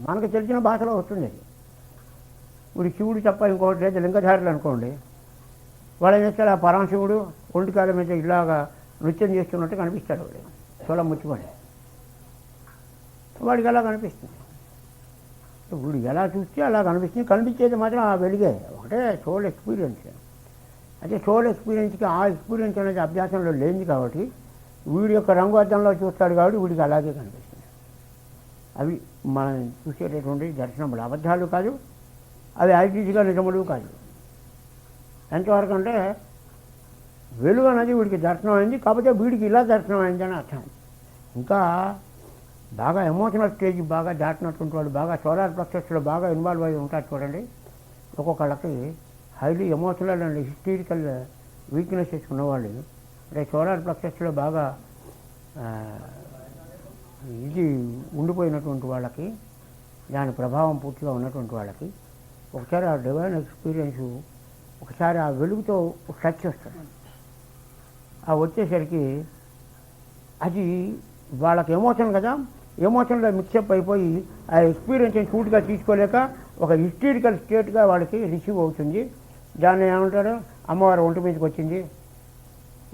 మనకు తెలిసిన భాషలో వస్తుంది. ఇప్పుడు శివుడు తప్ప ఇంకొకటి లేదు, లింగధారులు అనుకోండి, వాళ్ళు ఏం చేస్తారు, ఆ పరమశివుడు ఒంటికాల మీద ఇలాగా నృత్యం చేస్తున్నట్టు కనిపిస్తాడు. వాడు చోళ ముచ్చుకొని వాడికి అలా కనిపిస్తుంది. ఇప్పుడు ఎలా చూస్తే అలా కనిపిస్తుంది. కనిపించేది మాత్రం ఆ వెలిగే ఒకటే సోల్ ఎక్స్పీరియన్స్. అయితే సోల్ ఎక్స్పీరియన్స్కి ఆ ఎక్స్పీరియన్స్ అనేది అభ్యాసంలో లేనిది కాబట్టి వీడి యొక్క రంగు అద్దంలో చూస్తాడు కాబట్టి వీడికి అలాగే కనిపిస్తుంది. అవి మనం చూసేటటువంటి దర్శనములు అబద్ధాలు కాదు, అవి ఐటీసీగా నిజములు కాదు. ఎంతవరకు అంటే వెలుగు అనేది వీడికి దర్శనం అయింది, కాకపోతే వీడికి ఇలా దర్శనం అయిందని అర్థం. ఇంకా బాగా ఎమోషనల్ స్టేజ్ బాగా దాటినటువంటి వాళ్ళు, బాగా సోలార్ ప్లెక్సస్లో బాగా ఇన్వాల్వ్ అయి ఉంటారు చూడండి. ఒక్కొక్కళ్ళకి highly emotional and historical weaknesses ఉన్నవాళ్ళు, అంటే సోలార్ ప్లెక్సస్లో బాగా ఇది ఉండిపోయినటువంటి వాళ్ళకి, దాని ప్రభావం పూర్తిగా ఉన్నటువంటి వాళ్ళకి ఒకసారి ఆ డివైన్ ఎక్స్పీరియన్స్, ఒకసారి ఆ వెలుగుతో టచ్ వస్తుంది. ఆ వచ్చేసరికి అది వాళ్ళకి ఎమోషన్ కదా, ఎమోషన్లో మిక్సప్ అయిపోయి ఆ ఎక్స్పీరియన్స్ని సూట్గా తీసుకోలేక ఒక హిస్టరికల్ స్టేట్గా వాళ్ళకి రిసీవ్ అవుతుంది. దాన్ని ఏమంటారు, అమ్మవారు ఒంటి మీదకి వచ్చింది,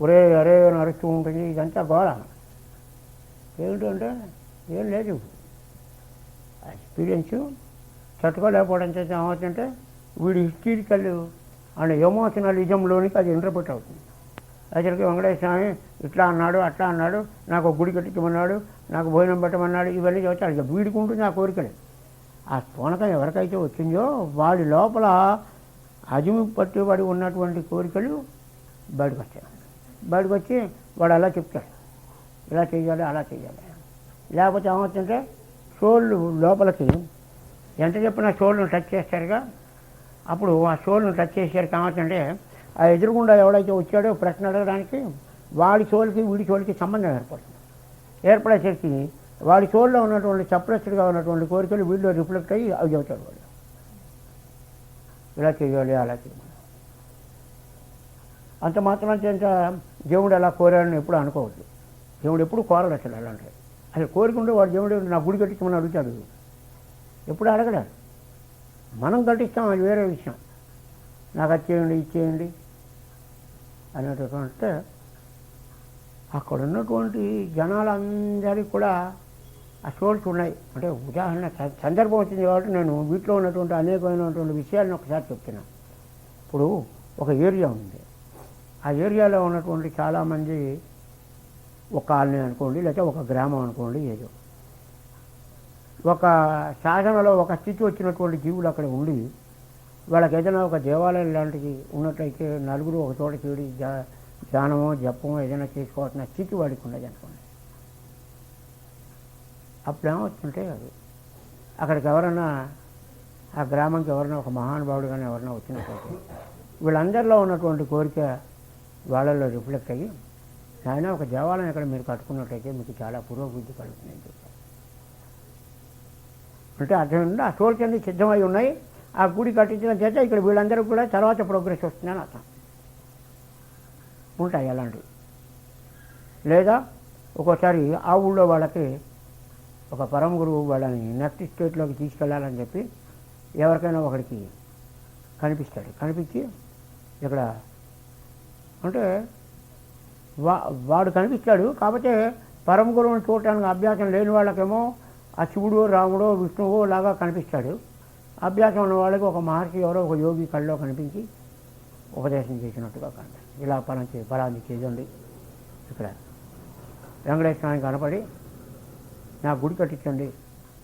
ఒరే అరే నడుస్తూ ఉంటుంది, ఇదంతా గోళ. ఏమిటంటే ఏం లేదు, ఆ ఎక్స్పీరియన్స్ తట్టుకోలేకపోవడం చేత ఏమవుతుందంటే వీడి హిస్టరికల్ అండ్ ఎమోషనలిజంలోనికి అది ఇంటర్ప్రిట్ అవుతుంది. అసలుకి వెంకటేశ్వర స్వామి ఇట్లా అన్నాడు, అట్లా అన్నాడు, నాకు గుడి కట్టించమన్నాడు, నాకు భోజనం పెట్టమన్నాడు, ఇవన్నీ చెబుతాడు. ఇక వీడికి ఉంటుంది ఆ కోరికలు. ఆ పూనకం ఎవరికైతే వచ్చిందో వాడి లోపల అజిమి పట్టుబడి ఉన్నటువంటి కోరికలు బయటకు వస్తాయి. బయటకు వచ్చి వాడు అలా చెప్తాడు, ఇలా చేయాలి అలా చేయాలి. లేకపోతే ఏమవుతుందంటే సోళ్ళు లోపలికి ఎంత చెప్పినా సోళ్ళను టచ్ చేస్తారుగా, అప్పుడు ఆ సోల్ను టచ్ చేసేసరికి ఏమవుతుందంటే ఆ ఎదురుగుండా ఎవడైతే వచ్చాడో ప్రశ్న అడగడానికి వాడి సోల్కి వీడి సోల్కి సంబంధం ఏర్పడుతుంది. ఏర్పడేసరికి వాడి సోల్లో ఉన్నటువంటి సప్రెస్డ్గా ఉన్నటువంటి కోరికలు వీళ్ళు రిఫ్లెక్ట్ అయ్యి అవి చెబుతాడు. వాడు ఇలా చేయాలి అలా చేయాలి. అంత మాత్రం చేత దేవుడు అలా కోరాడని ఎప్పుడు అనుకోవద్దు. దేవుడు ఎప్పుడు కోరడు అసలు. అలాంటి అసలు కోరికుంటే వాడు దేవుడు నా గుడి కట్టించమని అడుగుతాడు, ఎప్పుడు అడగడాడు. మనం కట్టిస్తాం, అది వేరే విషయం. నాకు అది చేయండి ఇచ్చేయండి అనేటటువంటి అక్కడ ఉన్నటువంటి జనాలందరికీ కూడా ఆ సోర్స్ ఉన్నాయి. అంటే ఉదాహరణ సందర్భం వచ్చింది కాబట్టి నేను వీటిలో ఉన్నటువంటి అనేకమైనటువంటి విషయాలను ఒకసారి చెప్తున్నాను. ఇప్పుడు ఒక ఏరియా ఉంది, ఆ ఏరియాలో ఉన్నటువంటి చాలామంది ఒక కాలనీ అనుకోండి, లేకపోతే ఒక గ్రామం అనుకోండి, ఏదో ఒక సాధనలో ఒక స్థితి వచ్చినటువంటి జీవులు అక్కడ ఉండి వాళ్ళకి ఏదైనా ఒక దేవాలయం లాంటిది ఉన్నట్లయితే నలుగురు ఒక చోట చేడి ధ్యానమో జపమో ఏదైనా చేసుకోవాల్సిన స్థితి వాడికి ఉన్నది అనుకోండి. అప్పుడు ఏమవుతుంటే అది అక్కడికి ఎవరన్నా ఆ గ్రామంకి ఎవరైనా ఒక మహానుభావుడు కానీ ఎవరైనా వచ్చినట్లయితే వీళ్ళందరిలో ఉన్నటువంటి కోరిక వాళ్ళల్లో రిఫ్లెక్ట్ అయ్యి, ఆయన ఒక దేవాలయం ఇక్కడ మీరు కట్టుకున్నట్లయితే మీకు చాలా పురోభివృద్ధి కలుగుతుందని చెప్పారు. అంటే అర్థం ఆ సోల్స్ అన్ని సిద్ధమై ఉన్నాయి, ఆ గుడి కట్టించిన చేత ఇక్కడ వీళ్ళందరూ కూడా తర్వాత ప్రోగ్రెస్ వస్తుందని అర్థం. ఉంటాయి అలాంటివి. లేదా ఒక్కోసారి ఆ ఊళ్ళో వాళ్ళకి ఒక పరమ గురువు వాళ్ళని నెక్స్ట్ స్టేట్లోకి తీసుకెళ్ళాలని చెప్పి ఎవరికైనా ఒకరికి కనిపిస్తాడు. కనిపించి ఇక్కడ అంటే వాడు కనిపిస్తాడు. కాకపోతే పరమ గురువుని చూడటానికి అభ్యాసం లేని వాళ్ళకేమో ఆ శివుడు రాముడో విష్ణువో లాగా కనిపిస్తాడు. అభ్యాసం ఉన్న వాళ్ళకి ఒక మహర్షి ఎవరో ఒక యోగి కళ్ళలో కనిపించి ఉపదేశం చేసినట్టుగా కనిపిస్తుంది. ఇలా ఫలాన్ని చేయండి, ఇక్కడ వెంకటేశ్వర స్వామి కనపడి నా గుడి కట్టించండి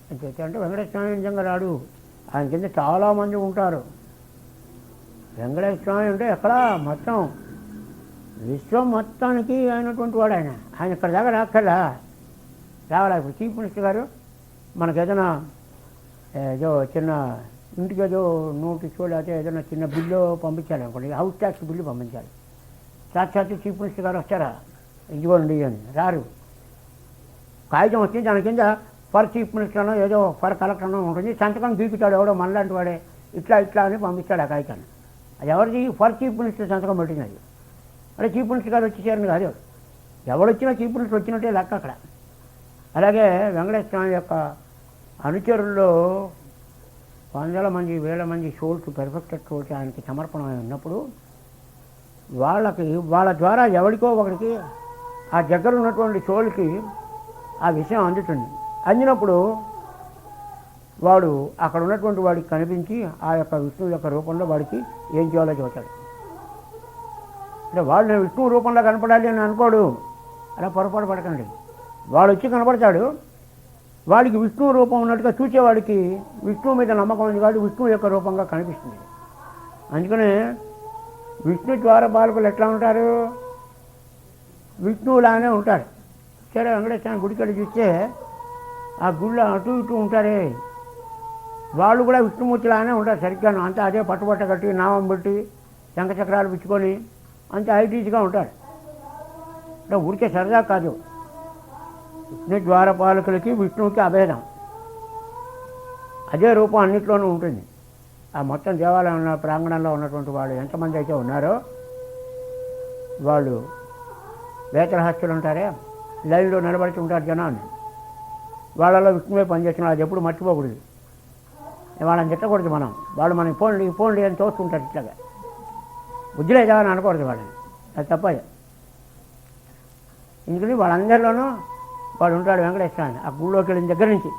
అని చెప్తే, అంటే వెంకటేశ్వర స్వామి నిజంగా రాడు, ఆయన కింద చాలామంది ఉంటారు. వెంకటేశ్వర స్వామి అంటే ఎక్కడ మొత్తం విశ్వం మొత్తానికి అయినటువంటి వాడు ఆయన. ఆయన ఇక్కడ దాకా రాక్కర్లా, రావాలా. ఇప్పుడు చీఫ్ మినిస్టర్ గారు మనకు ఏదైనా ఏదో చిన్న ఇంటికి ఏదో నోటీస్ లేకపోతే ఏదైనా చిన్న బిల్లు పంపించాలి అనుకోండి, హౌస్ ట్యాక్స్ బిల్లు పంపించాలి. సాక్షాత్తు చీఫ్ మినిస్టర్ గారు వస్తారా, ఇదిగోండి అని రారు. కాగితం వస్తే దాని కింద ఫర్ చీఫ్ మినిస్టర్ అనో ఏదో ఫర్ కలెక్టర్ అనో ఉంటుంది, సంతకం గీకుతాడు ఎవడో మనలాంటి వాడే, ఇట్లా ఇట్లా అని పంపిస్తాడు ఆ కాగితాన్ని. అది ఎవరిది, ఫర్ చీఫ్ మినిస్టర్ సంతకం పెట్టినది. అంటే చీఫ్ మినిస్టర్ గారు వచ్చేసారని కాదు, ఎవడొచ్చినా చీఫ్ మినిస్టర్ వచ్చినట్టే లెక్క అక్కడ. అలాగే వెంకటేశ్వర స్వామి యొక్క అనుచరుల్లో వందల మంది వేల మంది సోల్స్ పెర్ఫెక్టెడ్ సోల్స్ ఆయనకి సమర్పణమై ఉన్నప్పుడు వాళ్ళ ద్వారా ఎవరికో ఒకరికి ఆ దగ్గర ఉన్నటువంటి సోల్కి ఆ విషయం అందుతుంది. అందినప్పుడు వాడు అక్కడ ఉన్నటువంటి వాడికి కనిపించి ఆ యొక్క విష్ణువు యొక్క రూపంలో వాడికి ఏం చేయాలో చూస్తాడు. అంటే వాడు నేను విష్ణువు రూపంలో కనపడాలి అని అనుకోడు, అలా పొరపాటు పడకండి. వాడు వచ్చి కనపడతాడు, వాడికి విష్ణువు రూపం ఉన్నట్టుగా చూసేవాడికి విష్ణువు మీద నమ్మకం ఉంది కాబట్టి విష్ణువు యొక్క రూపంగా కనిపిస్తుంది. అందుకనే విష్ణు ద్వారపాలకులు ఎట్లా ఉంటారు? విష్ణువులానే ఉంటారు. సరే, వెంకటేశ్వర గుడికి చూస్తే ఆ గుళ్ళో అటు ఇటు ఉంటారే, వాళ్ళు కూడా విష్ణుమూర్తిలానే ఉంటారు సరిగ్గాను. అంతా అదే పట్టుబట్ట కట్టి నామం పెట్టి శంఖచక్రాలు పుచ్చుకొని అంతే ఐటీజ్గా ఉంటారు. అంటే ఊరికే సరదా కాదు. విష్ణు ద్వారపాలకులకి విష్ణువుకి అభేదం, అదే రూపం అన్నిట్లోనూ ఉంటుంది. ఆ మొత్తం దేవాలయం ప్రాంగణంలో ఉన్నటువంటి వాళ్ళు ఎంతమంది అయితే ఉన్నారో వాళ్ళు వేతరహస్తులు ఉంటారే, లైన్లో నిలబడుతూ ఉంటారు జనాన్ని. వాళ్ళలో విష్ణువే పనిచేస్తున్నారు. అది ఎప్పుడు మర్చిపోకూడదు. వాళ్ళని తిట్టకూడదు మనం. వాళ్ళు మనకి పోండి అని తోస్తుంటారు. ఇట్లాగా బుద్ధి లేదా అని అనకూడదు వాళ్ళని, అది తప్పదు. ఎందుకని వాళ్ళందరిలోనూ వాడు ఉంటాడు వెంకటేశ్వర స్వామి. ఆ గుళ్ళోకి వెళ్ళిన దగ్గర నుంచి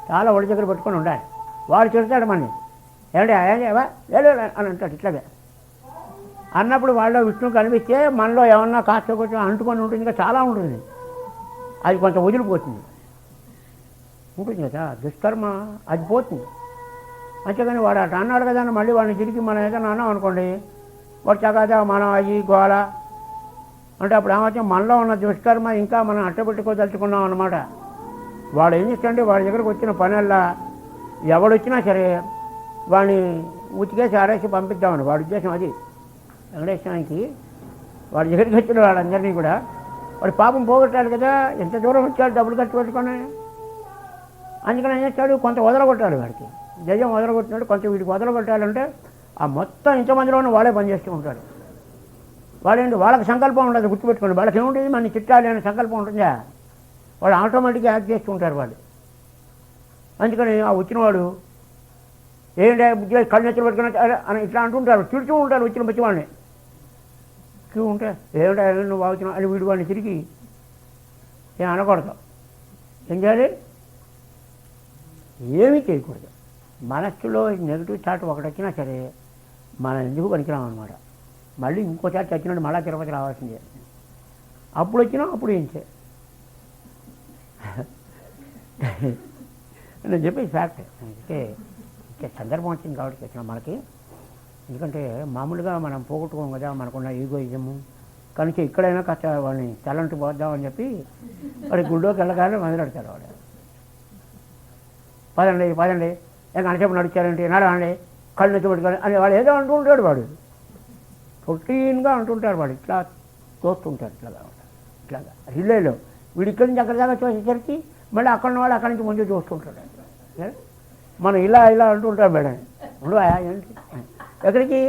చాలా ఒడి దగ్గర పెట్టుకొని ఉండాలి. వాడు తిడతాడు మనని, ఏమంటే లేదు అని అంటాడు. ఇట్లాగే అన్నప్పుడు వాళ్ళలో విష్ణువు కనిపిస్తే మనలో ఏమన్నా కాస్త కొంచెం అంటుకొని ఉంటుంది, ఇంకా చాలా ఉంటుంది. అది కొంచెం వదిలిపోతుంది ఉంటుంది కదా, దుష్కర్మ అది పోతుంది. అంతేగాని వాడు అట్లా అన్నాడు కదా అని మళ్ళీ వాడిని తిరిగి మనం ఏదైనా అన్నాం అనుకోండి, వాడు చక్కగా మనం అయ్యి గోల అంటే అప్పుడు ఏమైతే మనలో ఉన్న దుష్కర్మ ఇంకా మనం అట్టబెట్టుకోదలుచుకున్నాం అన్నమాట. వాడు ఏం చేస్తాడంటే వాడి దగ్గరకు వచ్చిన పనల్లా ఎవడొచ్చినా సరే వాడిని ఉతికేసి ఆరేసి పంపిద్దామని వాడి ఉద్దేశం. అది వెంకటేశ్వరానికి వాడి దగ్గరికి వచ్చిన వాళ్ళందరినీ కూడా వాడు పాపం పోగొట్టాడు కదా, ఎంత దూరం వచ్చాడు డబ్బులు ఖర్చు పెట్టుకొని. అందుకని ఏం చేస్తాడు, కొంత వదలగొట్టాడు. వాడికి దయ్యం వదలగొట్టినాడు, కొంత వీడికి వదలగొట్టాలంటే ఆ మొత్తం ఇంతమందిలోనూ వాడే పనిచేస్తూ ఉంటాడు. వాడేంటి, వాళ్ళకి సంకల్పం ఉండదు, గుర్తుపెట్టుకోండి. వాళ్ళకి ఏముంటుంది, మన చిట్టాలి అనే సంకల్పం ఉంటుందా, వాడు ఆటోమేటిక్గా యాక్ట్ చేస్తూ ఉంటారు వాళ్ళు. అందుకని ఆ వచ్చినవాడు ఏంటి బుద్ధిగా కళ్ళు నెచ్చలు పెట్టుకుని అని ఇట్లా అంటుంటారు, తిడుతూ ఉంటారు వచ్చిన వచ్చి వాళ్ళని. క్యూ ఉంటే ఏమిటా నువ్వు వచ్చినావు అని వీడు వాడిని తిరిగి ఏం అనకూడదు. ఏం చేయాలి, ఏమీ చేయకూడదు. మనస్సులో నెగిటివ్ థాట్ ఒకటి వచ్చినా సరే మనం ఎందుకు పనికిరాం అనమాట. మళ్ళీ ఇంకోసారి చచ్చినట్టు మళ్ళీ తిరుపతి రావాల్సిందే. అప్పుడు వచ్చినా అప్పుడు ఏం చే నేను చెప్పేది ఫ్యాక్ట్. అంటే సందర్భం వచ్చింది కాబట్టి వచ్చిన మనకి. ఎందుకంటే మామూలుగా మనం పోగొట్టుకోం కదా, మనకున్న ఈగోయిజము. కనుక ఇక్కడైనా కాస్త వాడిని తలంటి పోద్దామని చెప్పి వాడి గుళ్ళోకి వెళ్ళగానే మొదలెడతాడు. వాడు పదండి గంటసేపు నడిచారంటే నడవండి కళ్ళు నెచ్చి పెట్టుకొని అని వాడు ఏదో అంటూ ఉంటాడు. వాడు రొటీన్గా అంటుంటాడు. వాడు ఇట్లా తోస్తుంటాడు ఇట్లాగా రిలేలో. వీడు ఇక్కడి నుంచి అక్కడ దాకా చూసేసరికి మళ్ళీ అక్కడ ఉన్న వాడు అక్కడి నుంచి ముందు చూస్తుంటాడు. మనం ఇలా అంటుంటాం మేడం. ఏంటి ఎక్కడికి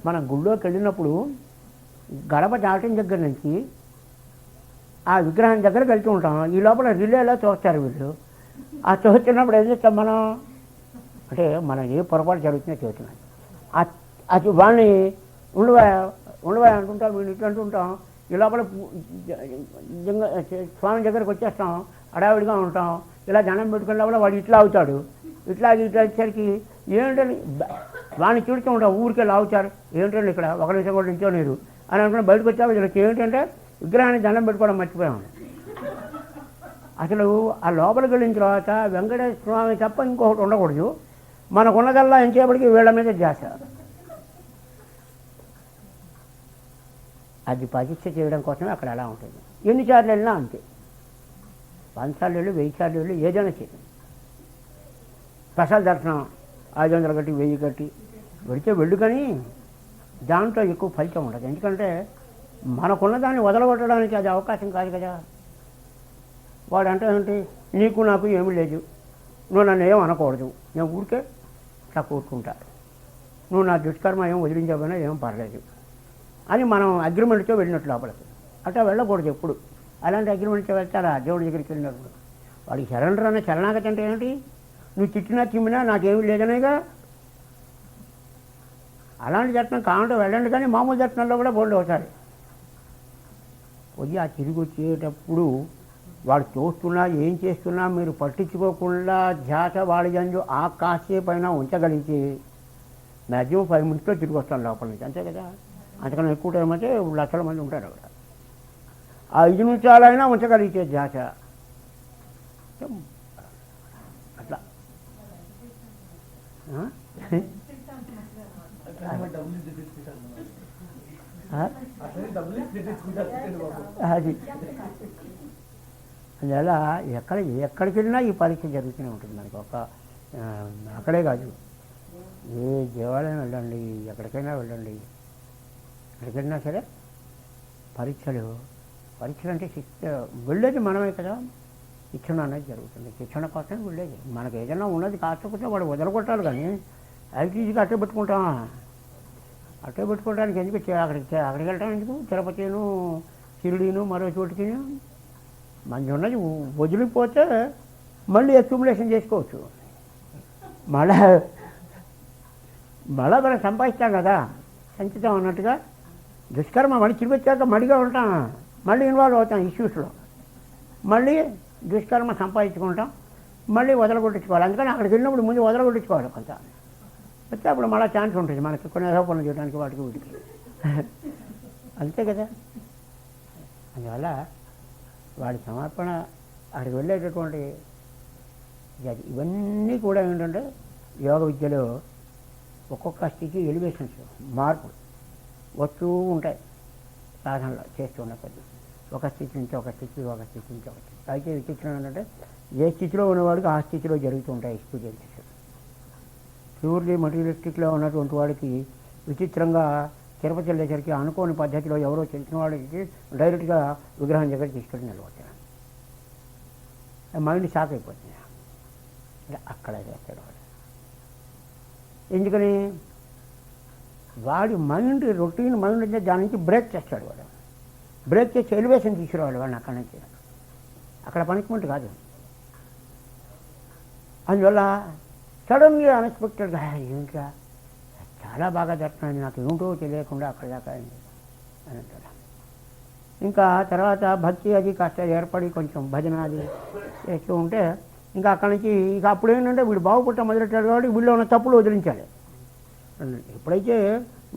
మనం గుళ్ళోకి వెళ్ళినప్పుడు గడప దాటిన దగ్గర నుంచి ఆ విగ్రహం దగ్గరకు వెళ్తూ ఉంటాం. ఈ లోపల రిలేలో చూస్తారు వీళ్ళు. ఆ చూస్తున్నప్పుడు ఏం చేస్తాం మనం అంటే మనం ఏ పొరపాటు జరుగుతుందో చూస్తున్నాం. అది వాడిని ఉండవా అంటుంటాం, వీళ్ళు ఇట్లా అంటుంటాం. ఈ లోపల స్వామి దగ్గరకు వచ్చేస్తాం, అడావిడిగా ఉంటాం. ఇలా దండం పెట్టుకునే లోపల వాడు ఇట్లా అవుతాడు. ఇట్లా వచ్చేసరికి ఏంటని వాడిని చూడుతూ ఉంటాం. ఊరికే లావుతారు, ఏంటంటే ఇక్కడ ఒక నిమిషం కూడా నించో నీరు అని అనుకుని బయటకు వచ్చాము. వీళ్ళకి ఏంటంటే విగ్రహాన్ని దండం పెట్టుకోవడం మర్చిపోయాము. అసలు ఆ లోపలికి వెళ్ళిన తర్వాత వెంకటేశ్వర స్వామి తప్ప ఇంకొకటి ఉండకూడదు. మనకున్నదల్లా ఎంచేపటికి వీళ్ళ మీద చేస్తారు. అది ప్రతిష్ఠ చేయడం కోసమే అక్కడ ఎలా ఉంటుంది. ఎన్నిసార్లు వెళ్ళినా అంతే, 100 సార్లు వెళ్ళు 1000 సార్లు వెళ్ళు ఏదైనా చేయండి. స్పెషల్ దర్శనం 500 కట్టి 1000 కట్టి వెళితే వెళ్ళు, కానీ దాంట్లో ఎక్కువ ఫలితం ఉండదు. ఎందుకంటే మనకున్న దాన్ని వదలగొట్టడానికి అది అవకాశం కాదు కదా. వాడు అంటే ఏంటి, నీకు నాకు ఏమీ లేదు, నువ్వు నన్ను ఏం అనకూడదు, నేను ఊరికే ఇట్లా కూర్చుంటా, నువ్వు నా దుష్కర్మ ఏం వదిలించకపోయినా ఏం పర్లేదు అని మనం అగ్రిమెంట్తో వెళ్ళినట్టు లోపలికి. అట్లా వెళ్ళకూడదు ఎప్పుడు. అలాంటి అగ్రిమెంట్తో వెళ్తారా దేవుడి దగ్గరికి వెళ్ళినప్పుడు. వాడికి సరెండర్ అనే శరణాగతి అంటే ఏంటి? నువ్వు తిట్టినా తిమ్మినా నాకేమీ లేదనేగా. అలాంటి దర్శనం కావాలంటే వెళ్ళండి, కానీ మామూలు దర్శనంలో కూడా బోల్డ్ అవుతారు. పోయి ఆ తిరిగి వచ్చేటప్పుడు వాడు చూస్తున్నా ఏం చేస్తున్నా మీరు పట్టించుకోకుండా ధ్యాస వాడి జంజు ఆ కాసేపు అయినా ఉంచగలిగితే మ్యాక్సిమం 5 మినిట్స్లో తిరిగి వస్తాను లోపల నుంచి, అంతే కదా. అంతకన్నా ఎక్కువ టైం అయితే లక్షల మంది ఉంటారు అక్కడ. ఆ 5 నిమిషాలైనా ఉంచగలిగితే ధ్యాస అట్లా. అది అందువల్ల ఎక్కడికి వెళ్ళినా ఈ పరీక్ష జరుగుతూనే ఉంటుంది మనకి. అక్కడే కాదు, ఏ దేవాలయం వెళ్ళండి, ఎక్కడికైనా వెళ్ళండి, ఎక్కడికి వెళ్ళినా సరే పరీక్షలు అంటే వెళ్ళేది మనమే కదా. శిక్షణ అనేది జరుగుతుంది, శిక్షణ కోసం వెళ్ళేది. మనకు ఏదైనా ఉన్నది కాకపోతే వాడు వదలగొట్టాలి, కానీ ఐటీజీకి అట్టే పెట్టుకుంటాం. అట్టే పెట్టుకోవడానికి ఎందుకు? అక్కడికి వెళ్ళటం ఎందుకు? తిరుపతిను, షిరిడీను, మరో చోటుకి మంచి ఉన్నది వదిలిపోతే మళ్ళీ అక్యుములేషన్ చేసుకోవచ్చు. మళ్ళా మనం సంపాదిస్తాం కదా, సంచితం అన్నట్టుగా. దుష్కర్మ మళ్ళీ తిరిగి వచ్చాక మడిగా ఉంటాం, మళ్ళీ ఇన్వాల్వ్ అవుతాం ఇష్యూస్లో, మళ్ళీ దుష్కర్మ సంపాదించుకుంటాం, మళ్ళీ వదలగొట్టించుకోవాలి. అందుకని అక్కడికి వెళ్ళినప్పుడు ముందు వదలగొట్టించుకోవాలి కొంత. వస్తే అప్పుడు మళ్ళీ ఛాన్స్ ఉంటుంది మనకి కొన్ని ఆరోపణలు చేయడానికి వాటికి వీటికి, అంతే కదా. అందువల్ల వాడి సమర్పణ అక్కడికి వెళ్ళేటటువంటి ఇవన్నీ కూడా ఏంటంటే యోగ విద్యలో ఒక్కొక్క స్థితి ఎలివేషన్స్ మార్పులు వస్తూ ఉంటాయి సాధనలో చేస్తున్న కొద్ది. ఒక స్థితి నుంచి ఒక స్థితి, ఒక స్థితి నుంచి ఒక స్థితి. అయితే విచిత్రం ఏంటంటే ఏ స్థితిలో ఉన్నవాడికి ఆ స్థితిలో జరుగుతూ ఉంటాయి ఎక్స్పీరియన్సెస్. ప్యూర్లీ మెటీరియలిస్టిక్లో ఉన్నటువంటి వాడికి విచిత్రంగా తిరుపతి వెళ్ళేసరికి అనుకోని పద్ధతిలో ఎవరో తెలిసిన వాడికి డైరెక్ట్గా విగ్రహం దగ్గర తీసుకెళ్ళి నిలబడతాడు. మైండ్ షాక్ అయిపోతుంది. అక్కడ చేస్తాడు వాడు. ఎందుకని? వాడి మైండ్ రొటీన్ మైండ్ అంటే దాని నుంచి బ్రేక్ చేస్తాడు వాడు. బ్రేక్ చేసి ఎలివేషన్ తీసుకురావాలి వాడిని అక్కడి నుంచి. అక్కడ పనిష్మెంట్ కాదు. అందువల్ల సడన్గా అన్ఎక్స్పెక్టెడ్గా ఇంకా చాలా బాగా జరుగుతుంది, నాకు ఏమిటో తెలియకుండా అక్కడ దాకా అయింది అని అంటాడు. ఇంకా తర్వాత భక్తి అది కాస్త ఏర్పడి కొంచెం భజన అది చేస్తూ ఉంటే ఇంకా అక్కడి నుంచి ఇక అప్పుడు ఏంటంటే వీడు బాగుపట్ట మొదలెట్టాడు కాబట్టి వీళ్ళు ఉన్న తప్పులు వదిలించాలి. ఎప్పుడైతే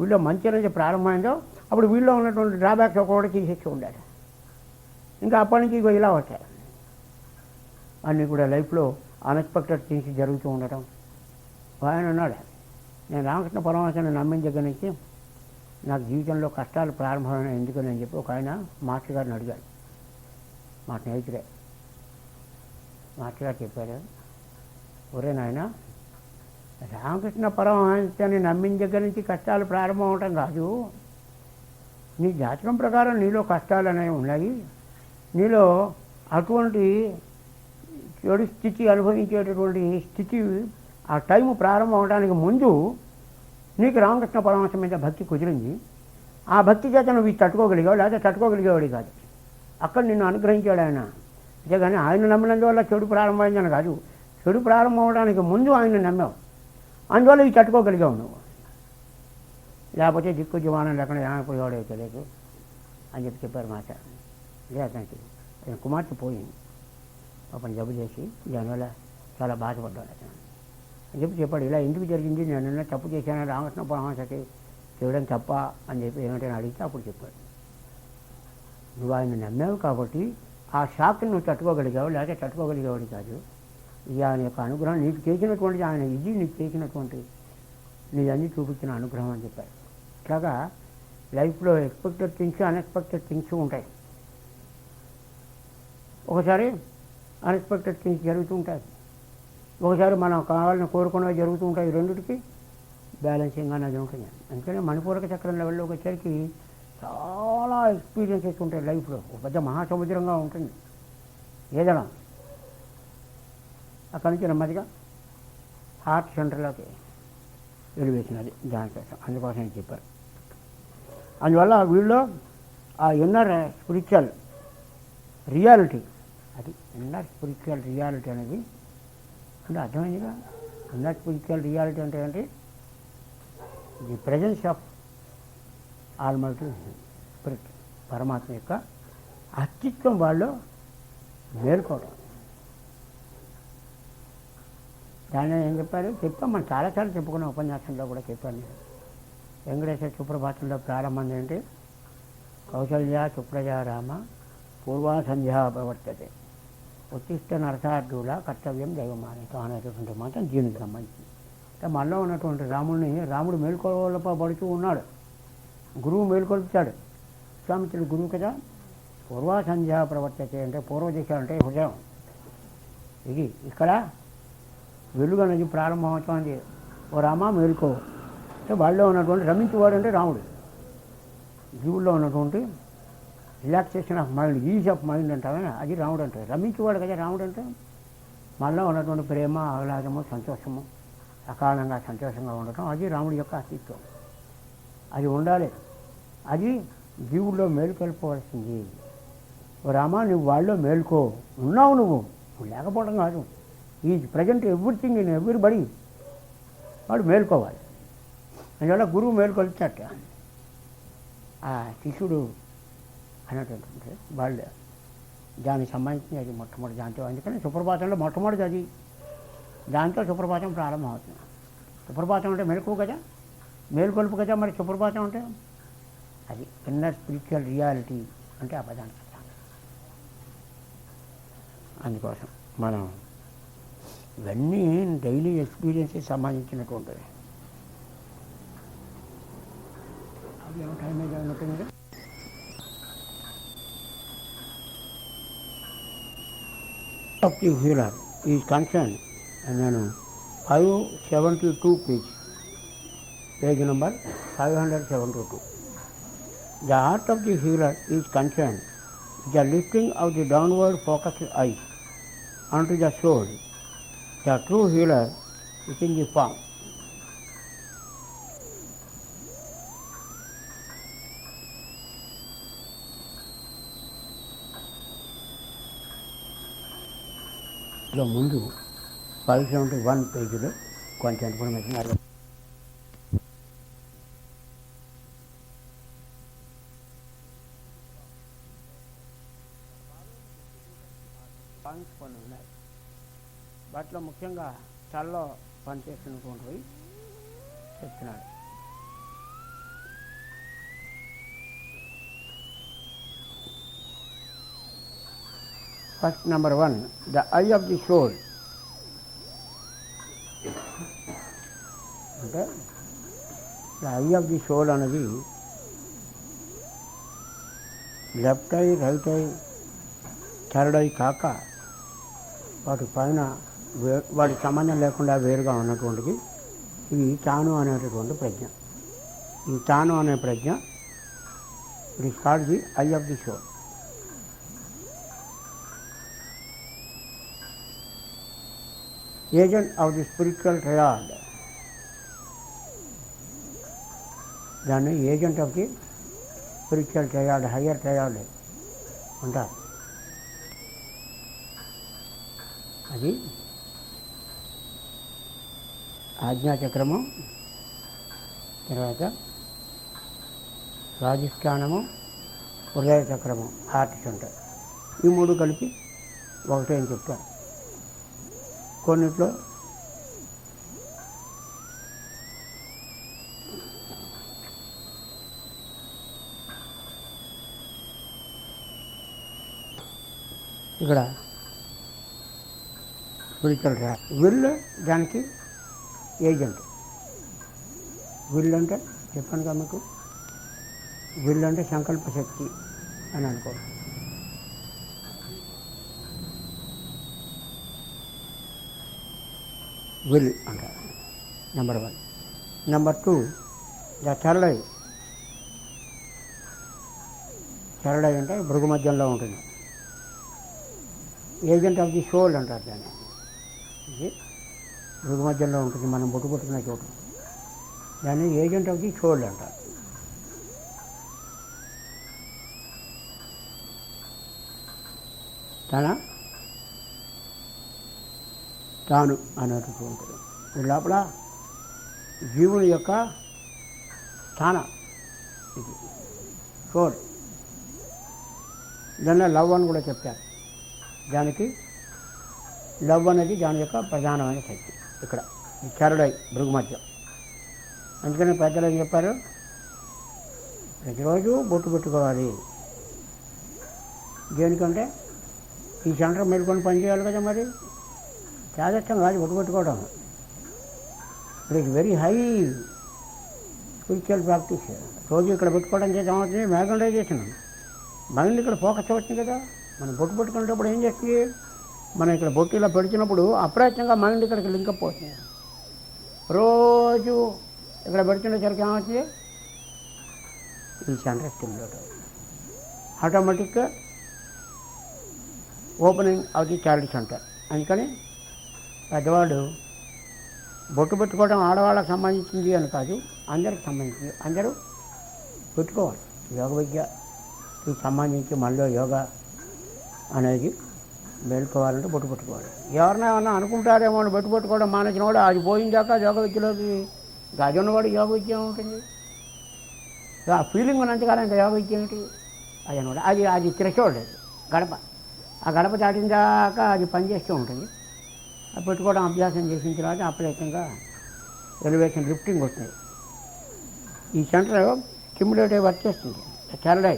వీళ్ళు మంచి అనేది ప్రారంభమైందో అప్పుడు వీళ్ళు ఉన్నటువంటి డ్రాబ్యాక్స్ ఒక్కొక్కటి తీసేసి ఉండాలి. ఇంకా అప్పటి నుంచి ఇక ఇలా వచ్చాయి అన్నీ కూడా లైఫ్లో అన్ఎక్స్పెక్టెడ్ థింగ్స్ జరుగుతూ ఉండటం. ఆయన అన్నాడు, నేను రామకృష్ణ పరమహంసని నమ్మిన దగ్గర నుంచి నాకు జీవితంలో కష్టాలు ప్రారంభమైన ఎందుకని అని చెప్పి ఒక ఆయన మాస్టర్ గారిని అడిగాడు. మా స్నేహితుడే మాస్టర్ గారు చెప్పారు, ఒరే నాయన, రామకృష్ణ పరమహంసని నమ్మిన దగ్గర నుంచి కష్టాలు ప్రారంభం అవటం కాదు, నీ జాతకం ప్రకారం నీలో కష్టాలు అనేవి ఉన్నాయి. నీలో అటువంటి చెడు స్థితి అనుభవించేటటువంటి స్థితి ఆ టైం ప్రారంభం అవడానికి ముందు నీకు రామకృష్ణ పరమహంస మీద భక్తి కుదిరింది. ఆ భక్తి చేత నువ్వు ఇది తట్టుకోగలిగావు, లేదా తట్టుకోగలిగేవాడు కాదు. అక్కడ నిన్ను అనుగ్రహించాడు ఆయన. అంతేగాని ఆయన నమ్మినందువల్ల చెడు ప్రారంభమైందని కాదు. చెడు ప్రారంభం అవడానికి ముందు ఆయన నమ్మావు, అందువల్ల ఇది తట్టుకోగలిగావు నువ్వు. లేకపోతే దిక్కు దివాణం లేకుండా ఏమైపోయేవాడో తెలియదు అని చెప్పారు మాట. లే అతనికి కుమార్తె పోయింది, పాపం జబ్బు చేసి, దానివల్ల చాలా బాధపడ్డాడు అతను అని చెప్పాడు. ఇలా ఎందుకు జరిగింది, నేను తప్పు చేశాను రామకృష్ణ పరమహంసకి చేయడం తప్ప అని చెప్పి ఏమిటని అడిగితే అప్పుడు చెప్పాడు, నువ్వు ఆయన నమ్మావు కాబట్టి ఆ షాక్ని నువ్వు తట్టుకోగలిగావు, లేకపోతే తట్టుకోగలిగేవాడు కాదు. ఇది ఆయన యొక్క అనుగ్రహం, నీకు చేసినటువంటి ఆయన ఇది నీకు చేసినటువంటి నీ అన్నీ చూపించిన అనుగ్రహం అని చెప్పారు. ఇట్లాగా లైఫ్లో ఎక్స్పెక్టెడ్ థింగ్స్, అన్ఎక్స్పెక్టెడ్ థింగ్స్ ఉంటాయి. ఒకసారి అన్ఎక్స్పెక్టెడ్ థింగ్స్ జరుగుతూ ఉంటాయి, ఒకసారి మనం కావాలని కోరుకున్నవి జరుగుతూ ఉంటాయి. రెండింటికి బ్యాలెన్సింగ్ అనేది ఉంటుంది. అందుకని మణిపూరక చక్రం లెవెల్లోకి వచ్చేసరికి చాలా ఎక్స్పీరియన్సెస్ ఉంటాయి లైఫ్లో. ఒక పెద్ద మహాసముద్రంగా ఉంటుంది ఏదైనా. అక్కడి నుంచి నెమ్మదిగా హార్ట్ సెంటర్లోకి వెలివేసినది దానికోసం, అందుకోసం చెప్పారు. అందువల్ల వీళ్ళు ఆ ఇన్నర్ స్పిరిచువల్ రియాలిటీ అది ఇన్నర్ స్పిరిచువల్ రియాలిటీ అనేది. అంటే అర్థమైందిగా. ఇన్నర్ స్పిరిచువల్ రియాలిటీ అంటే ఏంటి? The presence of almighty spirit, పరమాత్మ యొక్క అస్తిత్వం వాళ్ళు మేల్కోవడం. దాన్ని ఏం చెప్పారు? చెప్పాం, మనం చాలాసార్లు చెప్పుకున్న ఉపన్యాసంలో కూడా చెప్పాను నేను. వెంకటేశ్వర సుప్రభాతంలో ప్రారంభం ఏంటి? కౌసల్య సుప్రజారామ పూర్వా సంధ్యా ప్రవర్తతే ఉత్తిష్ట నరసార్థుల కర్తవ్యం దైవమానితం అనేటటువంటి మాత్రం దీనికి సంబంధించింది. అంటే మనలో ఉన్నటువంటి రాముడు మేల్కొల్పబడుతూ ఉన్నాడు. గురువు మేల్కొల్పుతాడు. విశ్వామిత్రుడు గురువు కదా. పూర్వా సంధ్యా ప్రవర్తతే అంటే పూర్వదిశ అంటే హృదయం. ఇది ఇక్కడ వెలుగు అనేది ప్రారంభమవుతోంది. ఓ రామ మేల్కో అంటే వాళ్ళలో ఉన్నటువంటి రమించేవాడు అంటే రాముడు. జీవుల్లో ఉన్నటువంటి relaxation of mind, ease of mind అంటావే అది రాముడు అంటే. రమించేవాడు కదా రాముడు అంటే. మనలో ఉన్నటువంటి ప్రేమ, ఆహ్లాదము, సంతోషము, అకారణంగా సంతోషంగా ఉండటం అది రాముడి యొక్క అస్తిత్వం. అది ఉండాలి. అది జీవుల్లో మేలుకొల్పవలసింది. ఓ రామా నువ్వు వాళ్ళలో మేలుకో. ఉన్నావు నువ్వు లేకపోవడం కాదు. Is present everything in everybody. వాడు మేలుకోవాలి. అందువల్ల గురువు మేలుకొల్చాట. ఆ శిష్యుడు అనేటటువంటి వాళ్ళు దానికి సంబంధించిన అది మొట్టమొదటి దాంతో. అందుకని సుప్రభాతంలో మొట్టమొదటి అది. దాంతో సుప్రభాతం ప్రారంభం అవుతుంది. సుప్రభాతం అంటే మెలకువ కదా, మేలుకొల్పు కదా. మరి సుప్రభాతం అంటే అది ఇన్నర్ స్పిరిచువల్ రియాలిటీ అంటే ఆ పదానికి. అందుకోసం మనం ఇవన్నీ డైలీ ఎక్స్పీరియన్సెస్ సంబంధించినటువంటివి. అవి ఏమో టైం మీద ఉంటుంది కదా. Of the healer is concern నేను 572 page number 572. The heart of the healer is concerned with the lifting of the downward focused eyes onto the soul. The true healer is in the form. ముందు 571 పేజీలో కొంచెం information అడగ. Points కొన్ని ఉన్నాయి. వాటిలో ముఖ్యంగా చల్లో పనిచేస్తున్నటువంటివి చెప్తున్నాడు. First number 1, the eye of the soul. అంటే the eye of the soul అనేది left eye, right eye, third eye కాక వాటి పైన వాటికి సంబంధం లేకుండా వేరుగా ఉన్నటువంటిది ఇది తాను అనేటటువంటి ప్రజ్ఞ. ఈ తాను అనే ప్రజ్ఞ it is called the eye of the soul. Agent of the spiritual triad. దాన్ని agent of the spiritual triad, higher triad అంటారు. అది ఆజ్ఞాచక్రము, తర్వాత స్వాధిష్టానము, హృదయ చక్రము, హార్ట్ సెంటర్. ఈ మూడు కలిపి ఒకటే అని చెప్తారు. కొన్నిట్లో ఇక్కడ స్పిరిచువల్ ట్రాక్. విల్ దానికి ఏజెంట్. విల్ అంటే చెప్పాను కదా మీకు, విల్ అంటే సంకల్ప శక్తి అని అనుకో. విల్ అంటారు number 1. Number 2, the third I. Third I అంటే భృగు మధ్యంలో ఉంటుంది. ఏజెంట్ ఆఫ్ ది సోల్ అంటారు దాన్ని. ఇది భృగు మధ్యంలో ఉంటుంది, మనం బొట్టుకున్న చోటు. దాన్ని ఏజెంట్ ఆఫ్ ది సోల్ అంటారు. తన తాను అనేటటువంటిది. ఈ లోపల జీవుని యొక్క స్థానం ఇది సోల్. దాన్ని లవ్ అని కూడా చెప్తారు. దానికి లవ్ అనేది దాని యొక్క ప్రధానమైన శక్తి ఇక్కడ ఈ చరుడై భృగు మధ్య. అందుకని పెద్దలు ఏం చెప్పారు, ప్రతిరోజు బొట్టు పెట్టుకోవాలి. దేనికంటే ఈ సెంటర్ మేలుకొని పనిచేయాలి కదా. మరి చాదష్టం కాదు బొట్టు పెట్టుకోవడం. It is very high spiritual practice. రోజు ఇక్కడ పెట్టుకోవడం చేత ఏమవుతుంది, మ్యాగ్నటైజేషన్. మైండ్ ఇక్కడ ఫోకస్ అవుతుంది కదా. మనం బొట్టు పెట్టుకునేటప్పుడు ఏం చేస్తుంది, మనం ఇక్కడ బొట్టు ఇలా పెడుతున్నప్పుడు అప్రయత్నంగా మైండ్ ఇక్కడికి లింకప్ అవుతుంది. రోజు ఇక్కడ పెడుతున్నసరికి ఏమవుతుంది, ఈ సెంటర్ స్టిమ్యులేట్ అవుతుంది. ఆటోమేటిక్గా opening of the child centre. అందుకని పెద్దవాడు బొట్టు పెట్టుకోవడం ఆడవాళ్ళకి సంబంధించింది అని కాదు, అందరికి సంబంధించింది. అందరూ పెట్టుకోవాలి. యోగ విద్యకి సంబంధించి మనలో యోగా అనేది మేల్కోవాలంటే బొట్టు పెట్టుకోవాలి. ఎవరైనా ఏమన్నా అనుకుంటారేమో అని బొట్టు పెట్టుకోవడం మానేసిన వాడు అది పోయిందాక యోగ విద్యలోకి అది ఉన్నవాడు యోగ విద్య ఉంటుంది. ఆ ఫీలింగ్ ఉన్నంతకాలం ఇంకా యోగ విద్య ఏంటి అది అనమాట. అది థ్రెషోల్డ్, గడప. ఆ గడప దాటిన దాకా అది పనిచేస్తూ ఉంటుంది. అది పెట్టుకోవడం అభ్యాసం చేసిన తర్వాత అప్రయత్నంగా ఎలివేషన్ లిఫ్టింగ్ వస్తుంది. ఈ సెంటర్ స్టిమ్యులేటివ్ వర్క్ చేస్తుంది. చరడై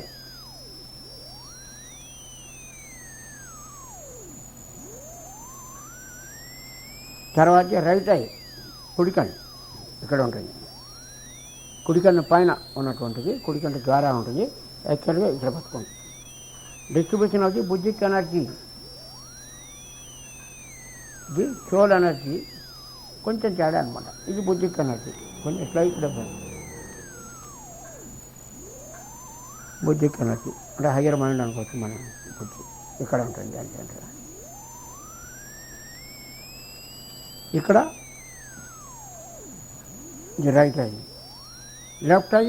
తర్వాత రైట్ ఐ కుడికన్ను ఇక్కడ ఉంటుంది. కుడికన్ను పైన ఉన్నటువంటిది కుడికన్ను ద్వారా ఉంటుంది. యాక్చువల్గా ఇక్కడ పట్టుకుంటుంది. Distribution of the buddhic energy, ఇది సోల్ ఎనర్జీ కొంచెం తేడా అనమాట. ఇది బుద్ధిక్ ఎనర్జీ కొంచెం స్లైట్ డిఫరెన్స్. బుద్ధిక్ ఎనర్జీ అంటే హయ్యర్ మైండ్ అనుకోవచ్చు మనం. బుద్ధి ఇక్కడ ఉంటుంది. అంటే ఇక్కడ ఇది right eye, left eye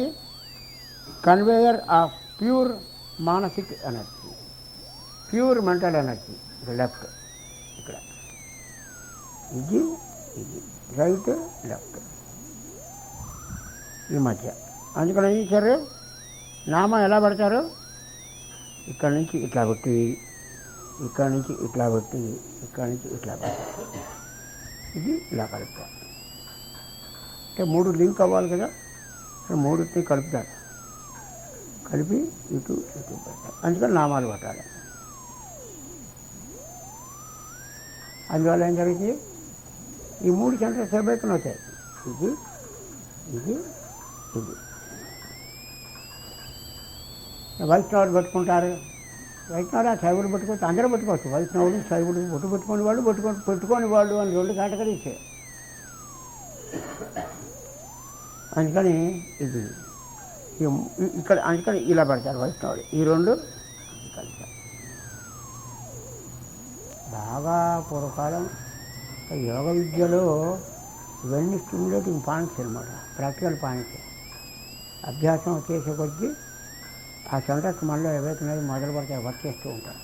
conveyor of pure manasic energy, pure mental energy. Left ఇక్కడ ఇది రైట్ లెఫ్ట్ ఈ మధ్య. అందుకని ఏం చేశారు, నామం ఎలా పెడతారు, ఇక్కడ నుంచి ఇట్లా పెట్టి, ఇక్కడ నుంచి ఇట్లా పెట్టి, ఇక్కడ నుంచి ఇట్లా పెడతారు. ఇది ఇలా కలుపుతారు. అంటే మూడు లింక్ అవ్వాలి కదా. మూడుని కలుపుతారు. కలిపి ఇటు పెడతారు. అందుకని నామాలు పెట్టాలి. అందువల్ల ఏం జరిగింది, ఈ మూడు సెంటర్స్ సెలబ్రేషన్ అవుతాయి. ఇది ఇది ఇది వైష్ణవులు పెట్టుకుంటారు. వైష్ణవులు శైవులు పెట్టుకోవచ్చు, అందరూ పెట్టుకోవచ్చు. వైష్ణవులు శైవులు బొట్టు పెట్టుకుని వాళ్ళు పెట్టుకోని వాళ్ళు అని రెండు కేటగిరీసే. అందుకని ఇది ఇక్కడ అందుకని ఇలా పెడతారు వైష్ణవులు. ఈ రెండు కలిపారు. బాగా పూర్వకాలం యోగ విద్యలో ఇవన్నీ స్టిమ్యులేటింగ్ పాయింట్స్ అనమాట, ప్రాక్టికల్ పాయింట్స్. అభ్యాసం చేసే కొద్దీ ఆ సెంటర్స్ మనలో ఏవైతే మొదలు పడితే వర్క్ చేస్తూ ఉంటారు.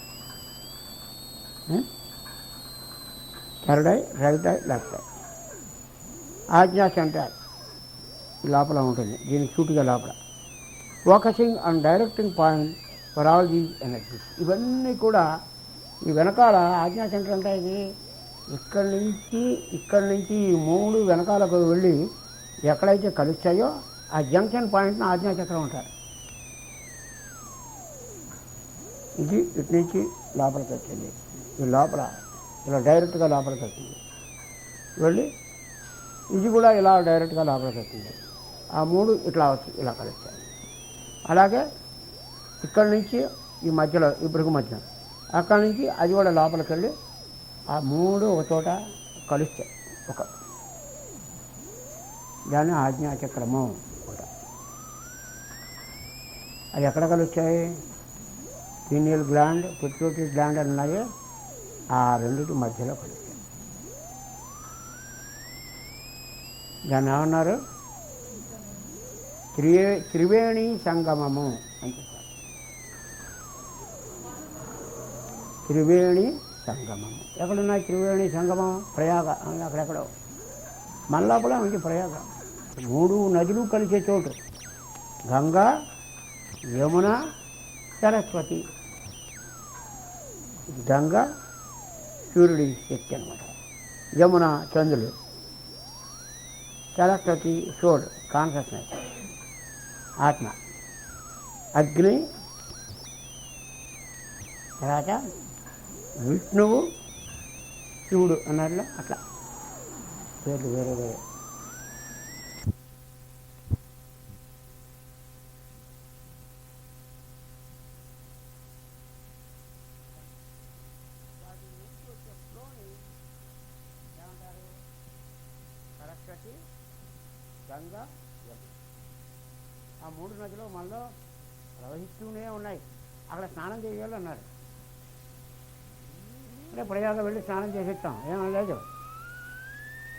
Third eye, right eye, left eye. Ajna center లోపల ఉంటుంది. దీనికి సూటిగా లోపల focusing and directing point for all these energies. ఇవన్నీ కూడా ఈ వెనకాల ఆజ్ఞా సెంటర్ అంటే ఇది ఇక్కడి నుంచి ఈ మూడు వెనకాలకు వెళ్ళి ఎక్కడైతే కలుస్తాయో ఆ జంక్షన్ పాయింట్ని ఆజ్ఞాచక్రం ఉంటారు. ఇది ఇటు నుంచి లోపలికి వచ్చింది. ఈ లోపల ఇలా డైరెక్ట్గా లోపలికి వచ్చింది. వెళ్ళి ఇది కూడా ఇలా డైరెక్ట్గా లోపలికి వచ్చింది. ఆ మూడు ఇట్లా వచ్చి ఇలా కలుస్తాయి. అలాగే ఇక్కడి నుంచి ఈ మధ్యలో ఈ భృగు మధ్య, అక్కడి నుంచి అది కూడా లోపలికి వెళ్ళి ఆ మూడు ఒక చోట కలుస్తాయి. దాన్ని ఆజ్ఞాచక్రము కూడా. అది ఎక్కడ కలుస్తాయి, పీనియల్ గ్లాండ్, పిట్యూటరీ గ్లాండ్ అని ఉన్నాయి. ఆ రెండింటి మధ్యలో కలుస్తాయి. దాన్ని ఏమన్నారు, త్రివేణి సంగమము అని చెప్పారు. త్రివేణి సంగమం. ఎక్కడున్నాయి త్రివేణి సంగమం? ప్రయాగ, అక్కడెక్కడో మన లోపల ఉంది ప్రయాగ. 3 నదులు కలిసే చోటు గంగా, యమున, సరస్వతి. గంగా సూర్యుడి శక్తి అనమాట, యమున చంద్రుడు, సరస్వతి సోడ్ కాన్షియస్నెస్ ఆత్మ, అగ్ని, తర్వాత విష్ణువు, శివుడు అన్నట్లు అట్లా పేర్లు వేరే వేరే. సరస్వతి, గంగా, యమున, ఆ 3 నదులు మనలో ప్రవహిస్తూనే ఉన్నాయి. అక్కడ స్నానం చేయాలి అన్నారు. అంటే ప్రయాగ వెళ్ళి స్నానం చేసేస్తాం, ఏమనలేదు.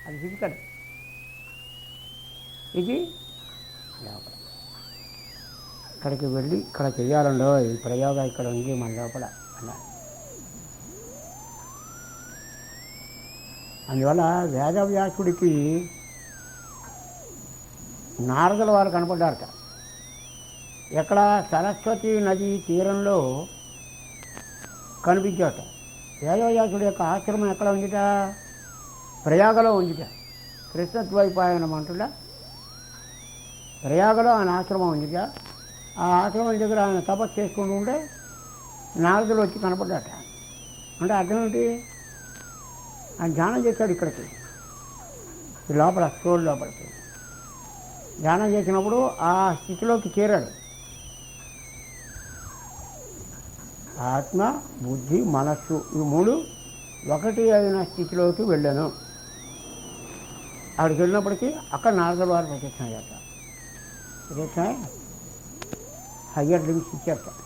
అది ఫిజికల్. ఇది లోపల ఇక్కడికి వెళ్ళి ఇక్కడ చేయాలండో ఈ ప్రయోగం ఇక్కడ ఉంది మన లోపల అన్నారు. అందువల్ల వేదవ్యాసుడికి నారదుల వారు కనపడ్డారట. ఎక్కడ? సరస్వతి నది తీరంలో కనిపించాట. వేదవ్యాసుడి యొక్క ఆశ్రమం ఎక్కడ ఉందిట? ప్రయాగలో ఉందిట. కృష్ణద్వైపాయనం అంటున్నా ప్రయాగలో ఆయన ఆశ్రమం ఉందిట. ఆ ఆశ్రమం దగ్గర ఆయన తపస్సు చేసుకుంటూ ఉంటే నారదులు వచ్చి కనపడ్డాట. అంటే అర్థం ఏంటి? ఆయన ధ్యానం చేశాడు ఇక్కడికి, లోపల స్టోర్ లోపలికి ధ్యానం చేసినప్పుడు ఆ స్థితిలోకి చేరాడు. ఆత్మ, బుద్ధి, మనస్సు ఈ 3 ఒకటి అయిన స్థితిలోకి వెళ్ళాను. అక్కడికి వెళ్ళినప్పటికీ అక్కడ నారదుల వారు ప్రత్యక్షం చేస్తారు. ప్రత్యక్షమై హయ్యర్ లింక్స్ ఇచ్చేస్తారు.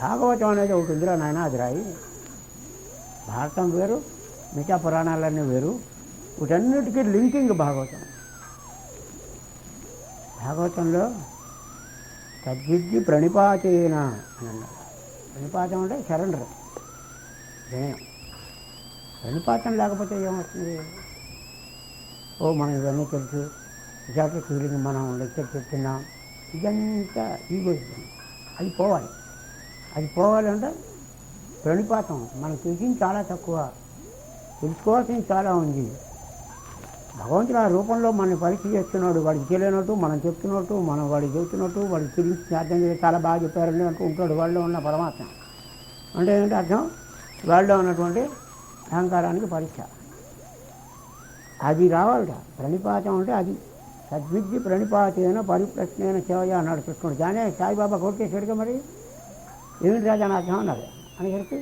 భాగవతం అనేది ఒకటి ఉందిరా నాయన, అది రాయి. భారతం వేరు, మిగతా పురాణాలన్నీ వేరు, వీటన్నిటికీ లింకింగ్ భాగవతం. భాగవతంలో తద్విద్య ప్రణిపాతేన అని అన్నారు. ప్రణిపాతం అంటే సరెండర్, వినయం. ప్రణిపాతం లేకపోతే ఏమవుతుంది? ఓ మనం ఇవన్నీ తెలుసు, విశాఖ ఫీలింగ్ మనం లెక్చర్ చెప్తున్నాం, ఇదంతా ఈగోయిజం. అది పోవాలి. అది పోవాలంటే ప్రణిపాతం. మనకు తెలిసింది చాలా తక్కువ, తెలుసుకోవాల్సింది చాలా ఉంది. భగవంతుడు ఆ రూపంలో మనల్ని పరీక్ష చేస్తున్నాడు. వాడికి తెలియనట్టు మనం చెప్తున్నట్టు, మనం వాడికి చెప్తున్నట్టు, వాడికి తిరిగి అర్థం చేసి చాలా బాగా చెప్పారని అంటూ ఉంటాడు. వాళ్ళలో ఉన్న పరమాత్మ అంటే ఏంటంటే అర్థం? వాళ్ళలో ఉన్నటువంటి అహంకారానికి పరీక్ష. అది రావాలట. ప్రణిపాతం అంటే అది. సద్విద్య ప్రణిపాతేన పరిప్రశ్నైన సేవయ అన్నాడు కృష్ణుడు. కానీ సాయిబాబా కోర్టేశాడుగా మరి ఏమిటి రాజా నా అర్థం అన్నారు. అనేసరికి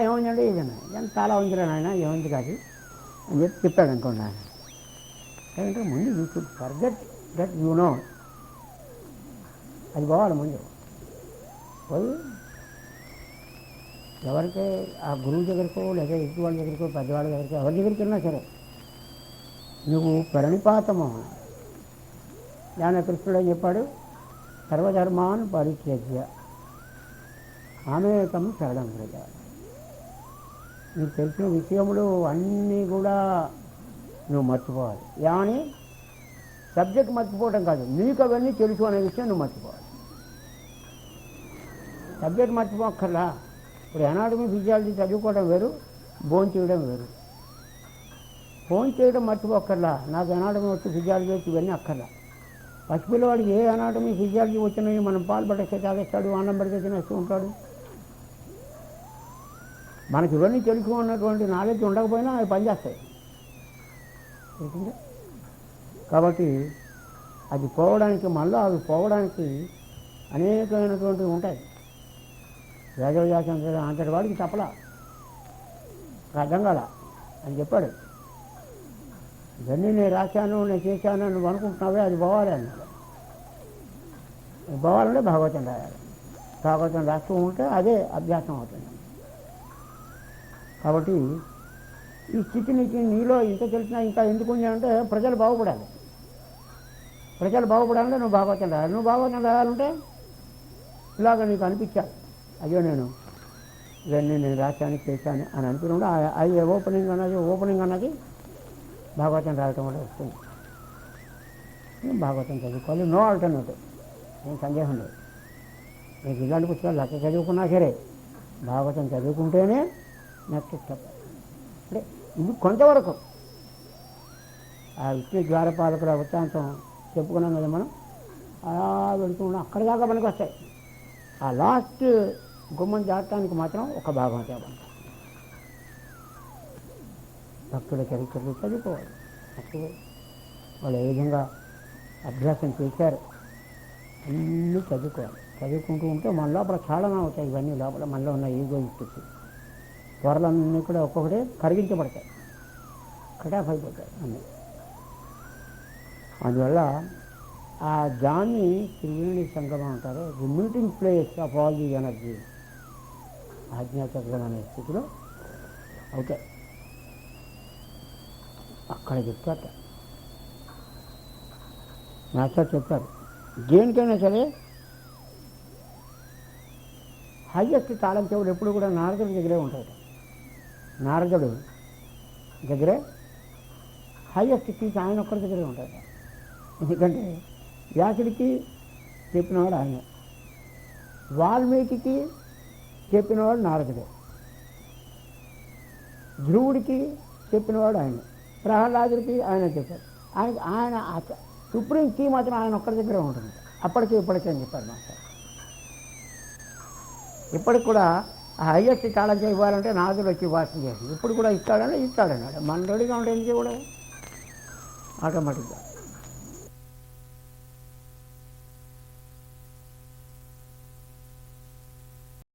ఏముందండి ఇదన్నా, ఎంత చాలా ఉందిరా నాయన, ఏముంది కాదు అని చెప్పి చెప్పాడు అనుకోండి. ఆయన ఏంటంటే ముందు you should forget that you know. అది పోవాలి ముందు. పోయి ఎవరికి ఆ గురువు దగ్గరికో లేదా ఇంటి వాళ్ళ దగ్గరికో పెద్దవాళ్ళ దగ్గరికో ఎవరి దగ్గరికి వెళ్ళినా సరే నువ్వు ప్రణిపాతము. దాని కృష్ణుడు ఏం చెప్పాడు? సర్వధర్మాన్ పరిత్యజ్య మామేకం శరణం వ్రజ. నీకు తెలిసిన విషయములు అన్నీ కూడా నువ్వు మర్చిపోవాలి. కానీ సబ్జెక్ట్ మర్చిపోవడం కాదు, నీకు అవన్నీ తెలుసు అనే విషయం నువ్వు మర్చిపోవాలి. సబ్జెక్ట్ మర్చిపోక్కర్లా. ఇప్పుడు ఎనాటమీ ఫిజియాలజీ చదువుకోవడం వేరు, భోజనం చేయడం వేరు. భోజనం చేయడం మర్చిపోక్కర్లా. నాకు ఎనాటమీ వచ్చి ఫిజియాలజీ వచ్చి ఇవన్నీ అక్కర్లా. పసిపిల్లవాడికి ఏ ఎనాటమీ ఫిజియాలజీ వచ్చినాయి మనం పాలు పట్టేస్తే తాగేస్తాడు, అన్నం పెడితే తినేస్తూ ఉంటాడు. మనకి ఇవన్నీ తెలుసు అన్నటువంటి నాలెడ్జ్ ఉండకపోయినా అవి పనిచేస్తాయి. కాబట్టి అది పోవడానికి, మళ్ళీ అవి పోవడానికి అనేకమైనటువంటివి ఉంటాయి. వేదవ్యాసం అంతటి వాడికి తప్పలా, అర్థం కాల అని చెప్పాడు. ఇవన్నీ నేను రాశాను, నేను చేశాను నువ్వు అనుకుంటున్నావే, అది పోవాలి అన్నాడు. పోవాలంటే భాగవతం రాయాలి. భాగవతం రాస్తూ ఉంటే అదే అభ్యాసం అవుతుంది. కాబట్టి ఈ స్థితి నీలో ఇంత తెలిసినా ఇంకా ఎందుకు ఉంది అంటే ప్రజలు బాగుపడాలి. ప్రజలు బాగుపడాలంటే నువ్వు భాగవతం రాయాలి. నువ్వు భాగవతం రాయాలంటే ఇలాగ నీకు అనిపించాలి, అయ్యో నేను ఇవన్నీ నేను రాశాను చేశాను అని అనుకున్నాడు. అది ఓపెనింగ్ అన్నది భాగవతం రాయటం వల్ల వస్తుంది. భాగవతం చదువుకోవాలి, నో ఆల్టర్నేటివ్, ఏం సందేహం లేదు. మీకు ఇలాంటి పుస్తకాలు లెక్క చదువుకున్నా సరే భాగవతం చదువుకుంటేనే నెక్స్ట్ స్టెప్. అంటే ఇది కొంతవరకు ఆ విష్ణు ద్వారపాలకుల వృత్తాంతం చెప్పుకున్నాం కదా మనం, అలా వెళుతున్నాం, అక్కడి దాకా మనకు వస్తాయి. ఆ లాస్ట్ గుమ్మం దాటడానికి మాత్రం ఒక భాగం చేయాలి. భక్తుల చరిత్రలు చదువుకోవాలి. అప్పుడు వాళ్ళు ఏ విధంగా అభ్యాసం చేశారు అన్నీ చదువుకోవాలి. చదువుకుంటూ ఉంటే మన లోపల క్షాళన అవుతాయి. ఇవన్నీ లోపల మనలో ఉన్న ఈగో ఇస్తుంది. త్వరలన్నీ కూడా ఒక్కొక్కటే కరిగించబడతాయి, కటాఫ్ అయిపోతాయి అన్నీ. అందువల్ల ఆ దాన్ని త్రివేణి సంగమం అంటారు. The meeting place of all the energy. ఆజ్ఞాచక్రం అనే స్థితిలో అవుతాయి. అక్కడ చెప్తారట మాస్టర్ చెప్తారు, దేనికైనా సరే హైయెస్ట్ తాళం చెవులు ఎప్పుడు కూడా నారదుడి దగ్గరే ఉంటాయి. నారదుడు దగ్గరే హైయెస్ట్ కీస్ ఆయన ఒక్కరి దగ్గరే ఉంటాయి. ఎందుకంటే వ్యాసుడికి చెప్పినవాడు ఆయన, వాల్మీకి చెప్పినవాడు నారదుడే, ధ్రువుడికి చెప్పినవాడు ఆయన, ప్రహ్లాదుడికి ఆయన చెప్పారు. ఆయన సుప్రీం కీ మాత్రం ఆయన ఒక్కరి దగ్గరే ఉంటుంది. అప్పటికి ఇప్పటికీ అని చెప్పారు మాస్టర్. ఇప్పటికి కూడా ఆ హైయెస్ట్ తాళం ఇవ్వాలంటే నారదుడు వచ్చి వాసన చేసింది. ఇప్పుడు కూడా ఇస్తాడన్నాడు. మన రెడీగా ఉంటే ఎందుకు కూడా ఆటోమేటిక్గా